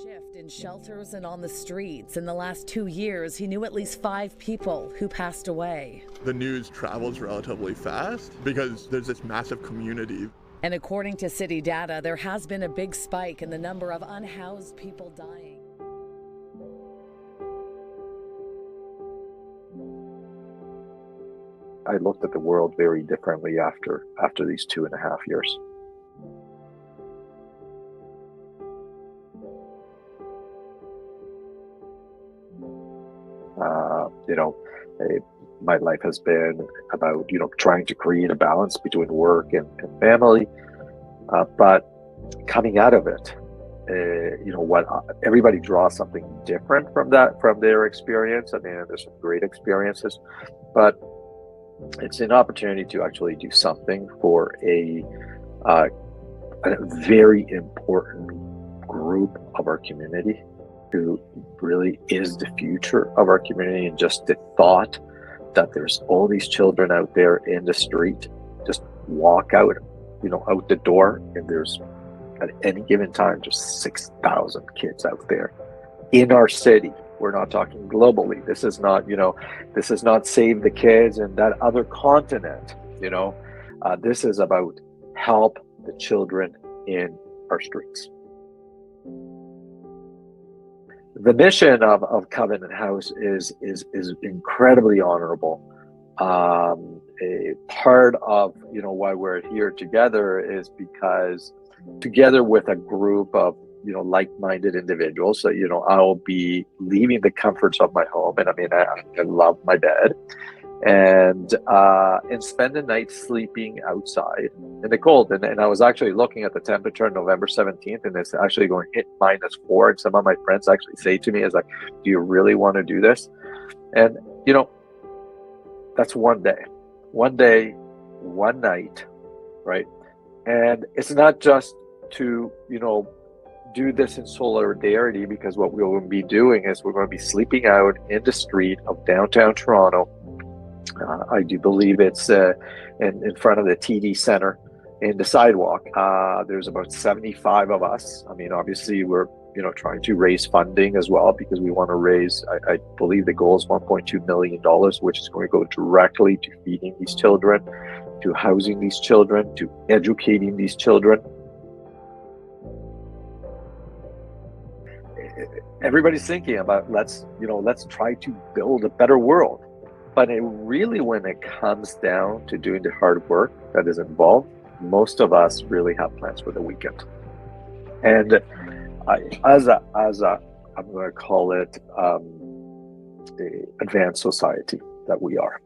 Shift in shelters and on the streets. In the last 2 years, he knew at least 5 people who passed away. The news travels relatively fast because there's this massive community. And according to city data, there has been a big spike in the number of unhoused people dying. I looked at the world very differently after these 2.5 years. My life has been about, trying to create a balance between work and family. But coming out of it, everybody draws something different from their experience. I mean, there's some great experiences, but it's an opportunity to actually do something for a very important group of our community who really is the future of our community. And just the thought that there's all these children out there in the street, just walk out the door, and there's at any given time just 6,000 kids out there in our city. We're not talking globally. This is not Save the Kids in that other continent. This is about help the children in our streets. The mission of Covenant House is incredibly honorable. A part of why we're here together is because together with a group of like-minded individuals, so I'll be leaving the comforts of my home, and I love my bed, and spend the night sleeping outside in the cold. And I was actually looking at the temperature on November 17th, and it's actually going to hit -4. And some of my friends actually say to me, "Is like, do you really want to do this?" And that's one day, one night, right? And it's not just to do this in solidarity, because what we will be doing is we're going to be sleeping out in the street of downtown Toronto. I do believe it's in front of the TD Center in the sidewalk. There's about 75 of us. I mean, obviously we're trying to raise funding as well, because we want to raise, I believe the goal is $1.2 million, which is going to go directly to feeding these children, to housing these children, to educating these children. Everybody's thinking about let's try to build a better world. But when it comes down to doing the hard work that is involved, most of us really have plans for the weekend. And as a I'm going to call it the advanced society that we are,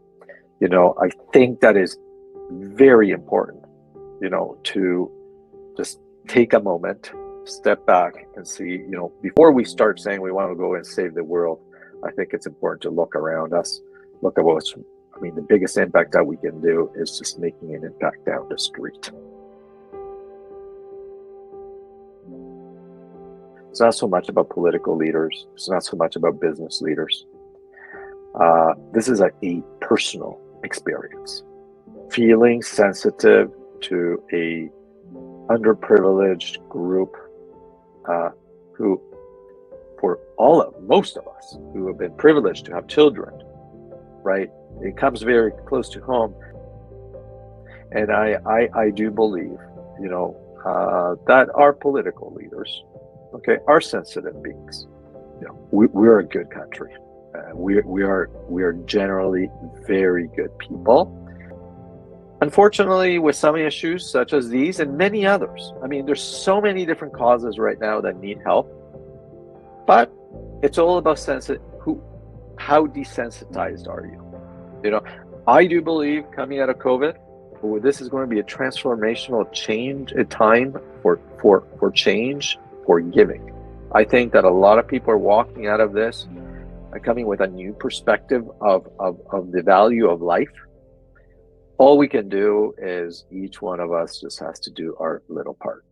I think that is very important, to just take a moment, step back and see, before we start saying we want to go and save the world. I think it's important to look around us, look at the biggest impact that we can do is just making an impact down the street. It's not so much about political leaders. It's not so much about business leaders. This is a personal experience. Feeling sensitive to a underprivileged group who, for most of us who have been privileged to have children, right? It comes very close to home. And I do believe, that our political leaders, are sensitive beings. We're a good country. We are generally very good people. Unfortunately, with some issues such as these and many others, there's so many different causes right now that need help. But it's all about how desensitized are you? I do believe coming out of COVID, this is going to be a transformational change, a time for change, for giving. I think that a lot of people are walking out of this coming with a new perspective of the value of life. All we can do is each one of us just has to do our little part.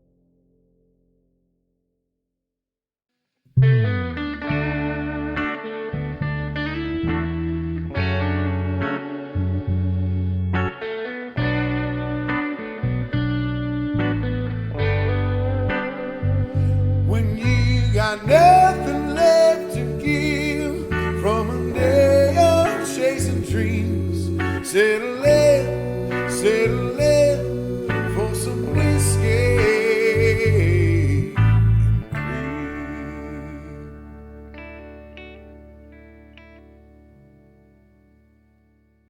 C'est